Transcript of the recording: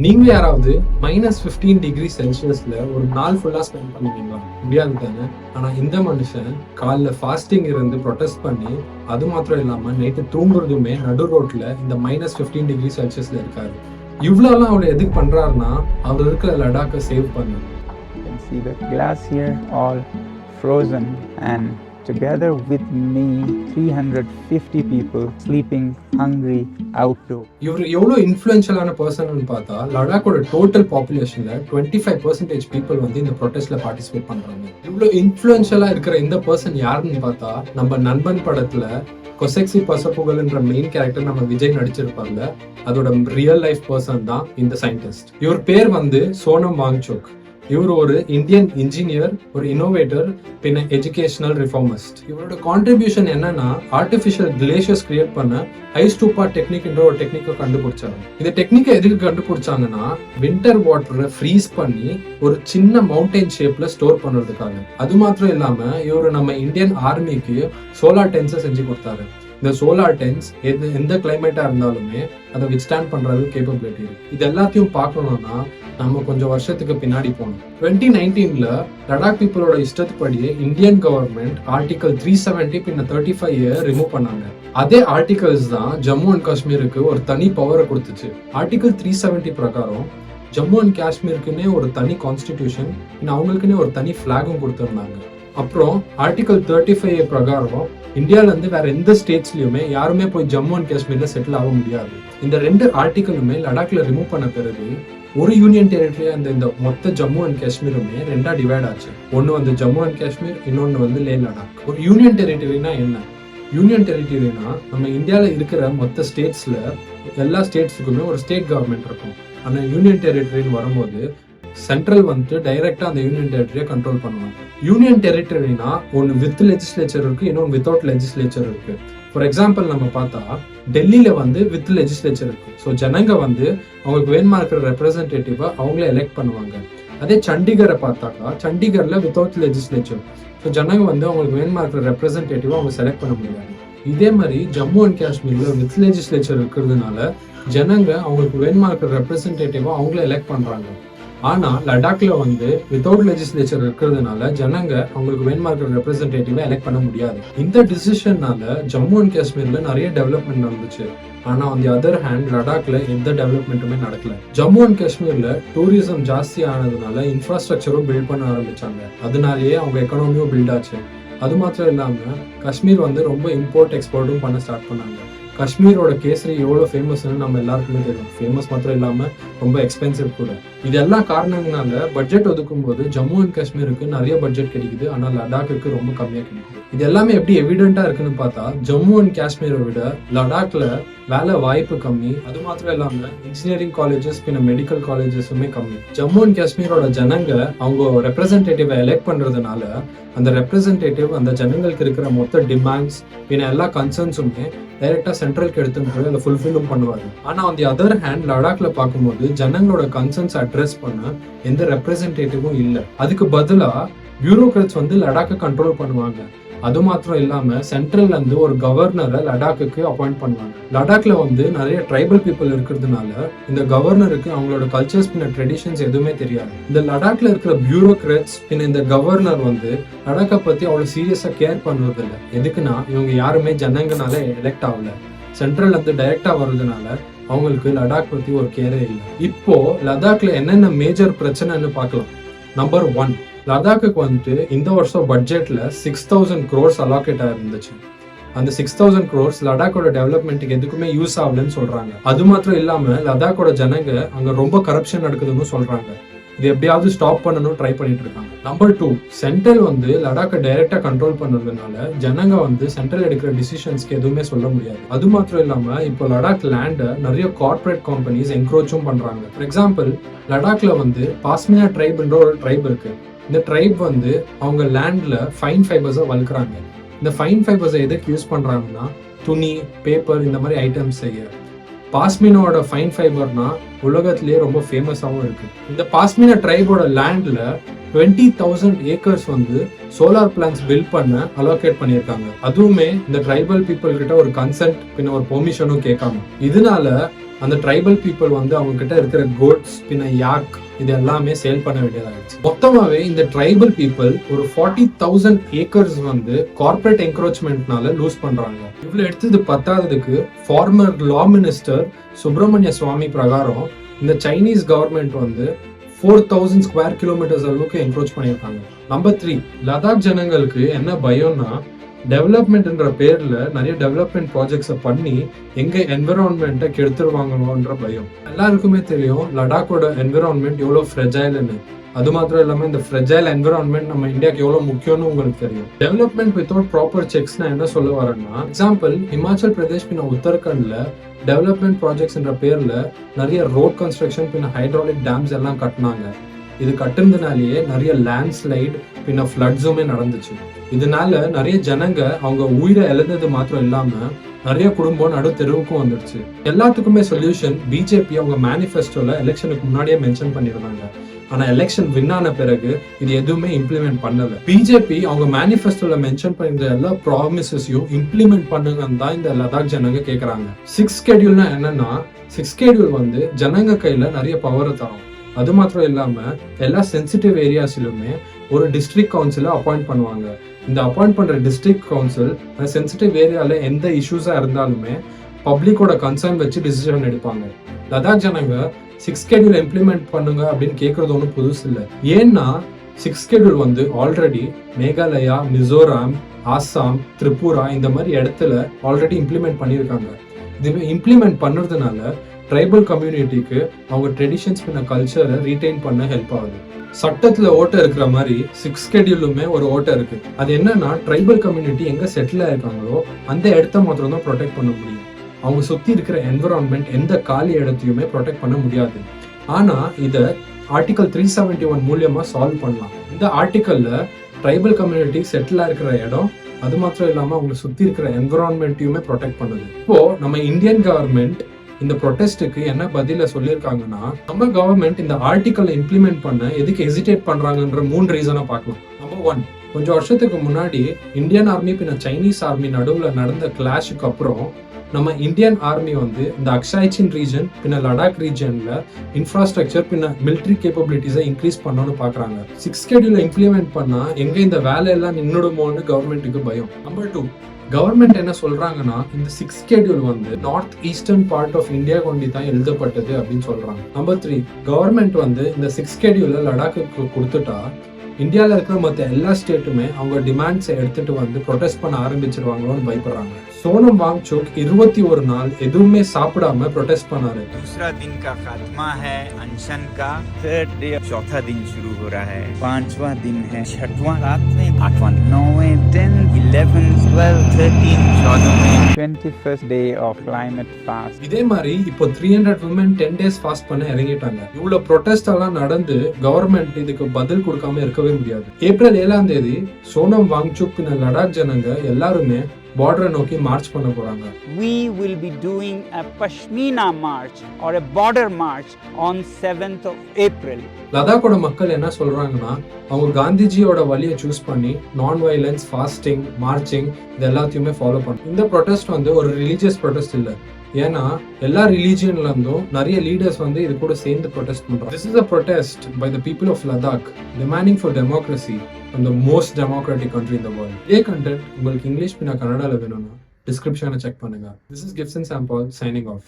நீங்க யாராவது -15°C ஒரு நாள் ஃபுல்லா ஸ்பெண்ட் பண்ணுவீங்களா? முடியாது தானே. ஆனா இந்த மனுஷன் காலைல ஃபாஸ்டிங் இருந்து ப்ரொடெஸ்ட் பண்ணி, அது மாத்திரம் இல்லாம நைட்டு தூங்குறதுமே நடு ரோட்ல இந்த -15°C இருக்காரு. இவ்வளோலாம் அவர் எதுக்கு பண்றாருன்னா, அவர் இருக்கிற லடாக்கை சேவ் பண்ண. You can see the glacier all frozen, and together with me 350 people sleeping hungry outdoor. இவர் எவ்வளோ இன்ஃப்ளூயன்ஷியலான பர்சன் பார்த்தா, லடாக்கோட டோட்டல் பாப்புலேஷன்ல 25% பீப்புள் வந்து இந்த ப்ரொடெஸ்ட்ல பார்ட்டிசிபேட் பண்றாங்க. இவ்வளோ இன்ஃப்ளூயன்ஷியலா இருக்கிற இந்த பர்சன் யாருன்னு பார்த்தா, நம்ம நண்பன் படத்துல கொசெக்சி பசப்புகள்ன்ற மெயின் கேரக்டர் நம்ம விஜய் நடிச்சிருப்பாங்க. அதோட ரியல் லைஃப் பர்சன் தான் இந்த சயின்டிஸ்ட். இவர் பேர் வந்து சோனம் வாங்சுக். இவர் ஒரு இந்தியன் இன்ஜினியர், ஒரு இன்னோவேட்டர், பின்ன எஜுகேஷனல் ரிஃபார்மிஸ்ட். இவரோட கான்ட்ரிபியூஷன் என்னன்னா, ஆர்டிஃபிஷியல் கிளேஷியர்ஸ் கிரியேட் பண்ண ஐஸ் டூப்பா டெக்னிக்ன்ற ஒரு டெக்னிக்கை கண்டுபிடிச்சாங்க. இந்த டெக்னிக்கை எதுக்கு கண்டுபிடிச்சாங்கன்னா, வின்டர் வாட்டரை ஃப்ரீஸ் பண்ணி ஒரு சின்ன மவுண்டைன் ஷேப்ல ஸ்டோர் பண்றதுக்காக. அது மாத்திரம் இல்லாம இவர் நம்ம இந்தியன் ஆர்மிக்கு சோலார் டென்ஸை செஞ்சு கொடுத்தாரு. இந்த சோலார் டென்ஸ் எந்த கிளைமேட்டா இருந்தாலுமே அதை வித்ஸ்டாண்ட் பண்றது கேப்பபிலிட்டி இருக்கு. இது எல்லாத்தையும் பார்க்கணும்னா நம்ம கொஞ்சம் வருஷத்துக்கு பின்னாடி போனோம். 2019ல லடாக் பீப்புளோட இஷ்டத்துப்படியே இந்தியன் கவர்மெண்ட் ஆர்டிகல் 370 பின்ன 35 ரிமூவ் பண்ணாங்க. அதே ஆர்டிகல்ஸ் தான் ஜம்மு அண்ட் காஷ்மீருக்கு ஒரு தனி பவரை கொடுத்துச்சு. ஆர்டிகல் 370 பிரகாரம் ஜம்மு அண்ட் காஷ்மீருக்குன்னே ஒரு தனி கான்ஸ்டிடியூஷன், அவங்களுக்குன்னே ஒரு தனி பிளாகும் கொடுத்துருந்தாங்க. அப்புறம் ஆர்டிகல் 35 பிரகாரம் இந்தியால இருந்து வேற எந்த ஸ்டேட்ஸ்லயுமே யாருமே போய் ஜம்மு அண்ட் காஷ்மீர்ல செட்டில் ஆக முடியாது. இந்த 2 ஆர்டிகலுமே லடாக்ல ரிமூவ் பண்ண பிறகு ஒரு யூனியன் டெரிட்டரியா இந்த மொத்த ஜம்மு அண்ட் காஷ்மீருமே 2ஆ டிவைட் ஆச்சு. ஒன்னு வந்து ஜம்மு அண்ட் காஷ்மீர், இன்னொன்னு வந்து லே லடாக். ஒரு யூனியன் டெரிட்டரினா என்ன? யூனியன் டெரிட்டரினா நம்ம இந்தியால இருக்கிற மொத்த ஸ்டேட்ஸ்ல எல்லா ஸ்டேட்ஸுக்குமே ஒரு ஸ்டேட் கவர்மெண்ட் இருக்கும். ஆனா யூனியன் டெரிட்டரின்னு வரும்போது சென்ட்ரல் வந்து டைரக்டா அந்த யூனியன் டெரிட்டரியை கண்ட்ரோல் பண்ணுவாங்க. யூனியன் டெரிட்டரினா ஒன்னு வித் லெஜிஸ்லேச்சர் இருக்கு, இன்னொன்று வித்தவுட் லெஜிஸ்லேச்சர் இருக்கு. ஃபார் எக்ஸாம்பிள் நம்ம பார்த்தா டெல்லியில வந்து வித் லெஜிஸ்லேச்சர் இருக்கு. ஸோ ஜனங்க வந்து அவங்களுக்கு வேணுமா இருக்கிற ரெப்ரஸன்டேட்டிவா அவங்களே எலெக்ட் பண்ணுவாங்க. அதே சண்டிகரை பார்த்தாக்கா சண்டிகர்ல வித்தவுட் லெஜிஸ்லேச்சர். ஸோ ஜனங்க வந்து அவங்களுக்கு வேணுமா இருக்கிற ரெப்ரஸன்டேட்டிவா அவங்க செலக்ட் பண்ண முடியாது. இதே மாதிரி ஜம்மு அண்ட் காஷ்மீர்ல வித் லெஜிஸ்லேச்சர் இருக்கிறதுனால ஜனங்க அவங்களுக்கு வேணுமா இருக்கிற ரெப்ரஸன்டேட்டிவா அவங்களே எலெக்ட் பண்றாங்க. ஆனா லடாக்ல வந்து வித்தவுட் லெஜிஸ்லேச்சர் இருக்கிறதுனால ஜனங்க அவங்களுக்கு வேணுமா இருக்கிற ரெப்ரஸன்டேட்டிவா எலெக்ட் பண்ண முடியாது. இந்த டிசிஷன்னால ஜம்மு அண்ட் காஷ்மீர்ல நிறைய டெவலப்மெண்ட் நடந்துச்சு. ஆனா ஆன் தி அதர் ஹேண்ட் லடாக்ல எந்த டெவலப்மெண்ட்டுமே நடக்கல. ஜம்மு அண்ட் காஷ்மீர்ல டூரிசம் ஜாஸ்தி ஆனதுனால இன்ஃப்ராஸ்ட்ரக்சரும் பில்ட் பண்ண ஆரம்பிச்சாங்க. அதனாலேயே அவங்க எக்கனாமியும் பில்ட் ஆச்சு. அது மாத்திரம் இல்லாம காஷ்மீர் வந்து ரொம்ப இம்போர்ட் எக்ஸ்போர்ட்டும் பண்ண ஸ்டார்ட் பண்ணாங்க. காஷ்மீரோட கேசரி எவ்வளோ ஃபேமஸ்ன்னு நம்ம எல்லாருக்குமே தெரியும். ஃபேமஸ் மாத்திரம் இல்லாமல் ரொம்ப எக்ஸ்பென்சிவ் கூட. இது எல்லா காரணங்களால பட்ஜெட் ஒதுக்கும் போது ஜம்மு அண்ட் காஷ்மீருக்கு நிறைய பட்ஜெட் கிடைக்குது, ஆனால் லடாக்கு ரொம்ப கம்மியாக கிடைக்குது. இது எல்லாமே எப்படி எவிடென்ட்டா இருக்குன்னு பார்த்தா, ஜம்மு அண்ட் காஷ்மீரை விட லடாக்ல வேலை வாய்ப்பு கம்மி. அது மாத்திரம் இல்லாம இன்ஜினியரிங் காலேஜஸ் பின்ன மெடிக்கல் காலேஜஸுமே கம்மி. ஜம்மு அண்ட் காஷ்மீரோட ஜனங்க அவங்க ரெப்ரஸன்டேட்டிவை எலெக்ட் பண்றதுனால அந்த ரெப்ரஸன்டேட்டிவ் அந்த ஜனங்களுக்கு இருக்கிற மொத்த டிமாண்ட்ஸ் பின்ன எல்லா கன்சர்ன்ஸுமே டைரக்டா சென்ட்ரலுக்கு எடுத்துன்னு போய் அதை ஃபுல்ஃபில்லும் பண்ணுவாரு. ஆனா ஆன் தி அதர் ஹேண்ட் லடாக்ல பார்க்கும்போது ஜனங்களோட கன்சர்ன்ஸ் அட்ரஸ் பண்ண எந்த ரெப்ரஸன்டேட்டிவும் இல்லை. அதுக்கு பதிலா பியூரோக்ராட்ஸ் வந்து லடாக்கை கண்ட்ரோல் பண்ணுவாங்க. அது மாத்திரம் இல்லாம சென்ட்ரல்ல இருந்து ஒரு கவர்னரை லடாக்கு அப்பாயிண்ட் பண்ணுவாங்க. லடாக்ல வந்து நிறைய ட்ரைபல் பீப்புள் இருக்கிறதுனால இந்த கவர்னருக்கு அவங்களோட கல்ச்சர்ஸ் பின்ன ட்ரெடிஷன்ஸ் எதுவுமே தெரியாது. இந்த லடாக்ல இருக்கிற பியூரோக்ராட்ஸ் பின்ன இந்த கவர்னர் வந்து லடாக்கை பத்தி அவ்வளவு சீரியஸா கேர் பண்றது இல்லை. எதுக்குன்னா இவங்க யாருமே ஜனங்கனால எலெக்ட் ஆகல. சென்ட்ரல்ல இருந்து டைரக்டா வர்றதுனால அவங்களுக்கு லடாக் பத்தி ஒரு கேரே இல்லை. இப்போ லடாக்ல என்னென்ன மேஜர் பிரச்சனைன்னு பார்க்கலாம். நம்பர் 1, லடாக்குக்கு வந்துட்டு இந்த வருஷம் பட்ஜெட்ல 6000 crores அலாகேட் ஆயிருந்துச்சு. அந்த 6000 crores லடாக்கோட டெவலப்மெண்ட்டுக்கு எதுக்குமே யூஸ் ஆகலன்னு சொல்றாங்க. அது மாத்திரம் இல்லாம லடாக்கோட ஜனங்க அங்க ரொம்ப கரப்ஷன் நடக்குதுன்னு சொல்றாங்க. இது எப்படியாவது ஸ்டாப் பண்ணணும் ட்ரை பண்ணிட்டு இருக்காங்க. நம்பர் 2, சென்ட்ரல் வந்து லடாக்கை டைரக்டா கண்ட்ரோல் பண்றதுனால ஜனங்க வந்து சென்ட்ரல் எடுக்கிற டிசிஷன்ஸ்க்கு எதுவுமே சொல்ல முடியாது. அது மாத்திரம் இல்லாம இப்போ லடாக் லேண்டை நிறைய கார்பரேட் கம்பெனிஸ் என்க்ரோச்சும் பண்றாங்க. ஃபார் எக்ஸாம்பிள் லடாக்ல வந்து பாஸ்மினா ட்ரைப்ன்ற ஒரு ட்ரைப் இருக்கு. இந்த ட்ரைப் வந்து அவங்க லேண்ட்ல ஃபைன் ஃபைபர்ஸை வளர்க்குறாங்க. இந்த ஃபைன் ஃபைபர்ஸை எதுக்கு யூஸ் பண்றாங்கன்னா துணி, பேப்பர் இந்த மாதிரி ஐட்டம்ஸ் செய்ய. பாஸ்மினோட ஃபைன் ஃபைபர்னா உலகத்திலேயே ரொம்ப ஃபேமஸாகவும் இருக்கு. இந்த பாஸ்மினா ட்ரைபோட லேண்ட்ல 20,000 ஏக்கர்ஸ் வந்து சோலார் பிளான்ஸ் பில்ட் பண்ண அலோகேட் பண்ணியிருக்காங்க. அதுவுமே இந்த ட்ரைபல் பீப்புள் கிட்ட ஒரு கன்சென்ட் பின்ன ஒரு பெர்மிஷனும் கேட்காம. இதனால அந்த ட்ரைபல் பீப்புள் வந்து அவங்க கிட்ட இருக்கிற கோட்ஸ் பின்ன யாக் இது எல்லாமே சேல் பண்ண வேண்டியதாகிடுச்சு. மொத்தமாவே இந்த ட்ரைபல் பீப்புள் ஒரு 40,000 ஏக்கர்ஸ் வந்து கார்பரேட் என்க்ரோச்மெண்ட்னால லூஸ் பண்றாங்க. இவ்வளவு எடுத்தது பத்தாததுக்கு ஃபார்மர் லா மினிஸ்டர் சுப்பிரமணிய சுவாமி பிரகாரம் இந்த சைனீஸ் கவர்மெண்ட் வந்து 4,000 ஸ்கொயர் கிலோமீட்டர்ஸ் அளவுக்கு என்க்ரோச் பண்ணியிருக்காங்க. நம்பர் 3, லடாக் ஜனங்களுக்கு என்ன பயம்னா டெவலப்மெண்ட்ன்ற பேர்ல நிறைய டெவலப்மெண்ட் ப்ராஜெக்ட்ஸை பண்ணி எங்க என்விரான்மெண்ட்டை கெடுத்துருவாங்களோன்ற பயம். எல்லாருக்குமே தெரியும் லடாக்கோட என்விரான்மெண்ட் எவ்வளவு ஃப்ரெஜைல்னு. அது மாத்திரம் இல்லாம இந்த ஃப்ரெஜைல் என்விரான்மெண்ட் நம்ம இந்தியாவுக்கு எவ்வளவு முக்கியம்னு உங்களுக்கு தெரியும். டெவலப்மெண்ட் வித்தவுட் ப்ராப்பர் செக்ஸ்னா என்ன சொல்ல வரேன்னா, எக்ஸாம்பிள் ஹிமாச்சல் பிரதேஷ் பின்ன உத்தரகண்ட்ல டெவலப்மெண்ட் ப்ராஜெக்ட்ஸ்ன்ற பேர்ல நிறைய ரோட் கன்ஸ்ட்ரக்ஷன் பின்ன ஹைட்ராலிக் டேம்ஸ் எல்லாம் கட்டினாங்க. இது கட்டுறதுனாலேயே நிறைய லேண்ட்ஸ்லைட் பின்ன ஃப்ளட்ஸுமே நடந்துச்சு. இதனால நிறைய ஜனங்க அவங்க உயிரை இழந்தது மாத்திரம் இல்லாம நிறைய குடும்பம் நடு தெருவுக்கும் வந்துடுச்சு. எல்லாத்துக்குமே சொல்யூஷன் பிஜேபி அவங்க மேனிஃபெஸ்டோல எலெக்ஷனுக்கு முன்னாடியே மென்ஷன் பண்ணிருந்தாங்க. ஆனா எலெக்ஷன் வின் ஆன பிறகு இது எதுவுமே இம்ப்ளிமெண்ட் பண்ணல. பிஜேபி அவங்க மேனிஃபெஸ்டோல மென்ஷன் பண்ணிருந்த எல்லா ப்ராமிசஸையும் இம்ப்ளிமெண்ட் பண்ணுங்கன்னு தான் இந்த லடாக் ஜனங்க கேக்குறாங்க. 6 ஸ்கெடியூல்னா என்னன்னா, 6 ஸ்கெடியூல் வந்து ஜனங்க கையில நிறைய பவரை தரும். அது மாத்திரம் இல்லாம எல்லா சென்சிட்டிவ் ஏரியாஸ்லுமே ஒரு டிஸ்ட்ரிக்ட் கவுன்சிலை அப்பாயிண்ட் பண்ணுவாங்க. இந்த அப்பாயிண்ட் பண்ற டிஸ்ட்ரிக்ட் கவுன்சில் சென்சிட்டிவ் ஏரியால எந்த இஷ்யூஸா இருந்தாலுமே பப்ளிக்கோட கன்சர்ன் வச்சு டிசிஷன் எடுப்பாங்க. லடாக் ஜனங்க 6 ஸ்கெடியூல் இம்ப்ளிமெண்ட் பண்ணுங்க அப்படின்னு கேட்கறது ஒன்றும் புதுசு இல்லை. ஏன்னா 6 ஸ்கெடியூல் வந்து ஆல்ரெடி மேகாலயா, மிசோரம், ஆசாம், திரிபுரா இந்த மாதிரி இடத்துல ஆல்ரெடி இம்ப்ளிமெண்ட் பண்ணியிருக்காங்க. இது இம்ப்ளிமெண்ட் பண்ணுறதுனால ட்ரைபல் கம்யூனிட்டிக்கு அவங்க ட்ரெடிஷன்ஸ் பின்ன கல்ச்சரை ரீடைன் பண்ண ஹெல்ப் ஆகுது. சட்டத்துல ஓட்டை இருக்கிற மாதிரி 6 ஸ்கெடியூலுமே ஒரு ஓட்டை இருக்கு. அது என்னன்னா, ட்ரைபல் கம்யூனிட்டி எங்க செட்டில் ஆயிருக்காங்களோ அந்த இடத்த மாத்திரம் தான் ப்ரொடெக்ட் பண்ண முடியும். அவங்க சுத்தி இருக்கிற என்விரான்மெண்ட் எந்த காலி இடத்தையுமே ப்ரொடெக்ட் பண்ண முடியாது. ஆனா இத ஆர்டிகல் 371 மூலியமா சால்வ் பண்ணலாம். இந்த ஆர்டிகல்ல ட்ரைபல் கம்யூனிட்டி செட்டில் இருக்கிற இடம் அது மாத்திரம் இல்லாம அவங்க சுத்தி இருக்கிற என்விரான்மெண்ட்டையுமே ப்ரொடெக்ட் பண்ணுது. இப்போ நம்ம இந்தியன் கவர்மெண்ட் இந்த ப்ரொடெஸ்டுக்கு என்ன பதில சொல்லியிருக்காங்கன்னா, நம்ம கவர்மெண்ட் இந்த ஆர்டிகல் இம்ப்ளிமெண்ட் பண்ண எதுக்கு ஹெசிடேட் பண்றாங்கன்ற 3 ரீசனை பார்க்கலாம். நம்பர் 1, கொஞ்சம் வருஷத்துக்கு முன்னாடி இந்தியன் ஆர்மி பின்ன சைனீஸ் ஆர்மி நடுவுல நடந்த கிளாஷுக்கு அப்புறம் நம்ம இந்தியன் ஆர்மி வந்து இந்த அக்ஷாய்சின் ரீஜன் பின்ன லடாக் ரீஜன்ல இன்ஃப்ராஸ்ட்ரக்சர் பின்ன மிலிட்டரி கேப்பபிலிட்டிஸை இன்க்ரீஸ் பண்ணணும்னு பாக்குறாங்க. 6 ஸ்கெடியூல இம்ப்ளிமெண்ட் பண்ணா எங்க இந்த வேலையெல்லாம் நின்னுடுமோன்னு கவர்மெண்ட்டுக்கு பயம். நம்பர் 2, கவர்மெண்ட் என்ன சொல்றாங்கன்னா, இந்த 6 ஸ்கெடியூல் வந்து north eastern part of India கொண்டு தான் எழுதப்பட்டது அப்படின்னு சொல்றாங்க. நம்பர் 3, கவர்மெண்ட் வந்து இந்த 6 ஸ்கெடியூல லடாக்கு கொடுத்துட்டா இந்தியாவில் இருக்கிற மற்ற எல்லா ஸ்டேட்டுமே அவங்க டிமாண்ட்ஸை எடுத்துட்டு வந்து ப்ரொடெஸ்ட் பண்ண ஆரம்பிச்சிருவாங்களோன்னு பயப்படுறாங்க. சோனம் வாங்சுக் 21 நாள் எதுவுமே சாப்பிடாம ப்ரொடெஸ்ட் பண்ணாரு. दूसरा दिन का खात्मा है अनशन का, थर्ड डे चौथा दिन शुरू हो रहा है, 5वां दिन है, 6वां रात में, 8वां 9वें 10 11 12 13 14वें 21st day of climate fast. இதே மாதிரி இப்போ 300 women 10 days ஃபாஸ்ட் பண்ண இறங்கிட்டாங்க. இவ்வளவு ப்ரொடெஸ்ட் எல்லாம் நடந்து கவர்மெண்ட் இதுக்கு பதில் கொடுக்காம இருக்கவே முடியாது. ஏப்ரல் 7ஆம் தேதி சோனம் வாங்சுக் பின்ன லடாக் ஜனங்க எல்லாருமே பார்டரை நோக்கி மார்ச் பண்ண போறாங்க. We will be doing a Pashmina march or a border march on 7th of April. லடாக்கோட மக்கள் என்ன சொல்றாங்கன்னா, அவங்க காந்திஜியோட வழியை சூஸ் பண்ணி நான் வயலன்ஸ், ஃபாஸ்டிங், மார்ச்சிங் இது எல்லாத்தையுமே ஃபாலோ பண்ணும். இந்த ப்ரொடெஸ்ட் வந்து ஒரு ரிலீஜியஸ் ப்ரொடெஸ்ட் இல்ல. ஏன்னா எல்லா ரிலீஜியன்ல இருந்தும் நிறைய லீடர்ஸ் வந்து இது கூட சேர்ந்து ப்ரொடெஸ்ட் பண்றாங்க. This is a protest by the people of Ladakh demanding for democracy from the most democratic country in the world. இதே கண்டென்ட் உங்களுக்கு இங்கிலீஷ் பின்ன கன்னடால வேணும்னா டிஸ்கிரிப்ஷனை செக் பண்ணுங்க. This is Giftson signing off.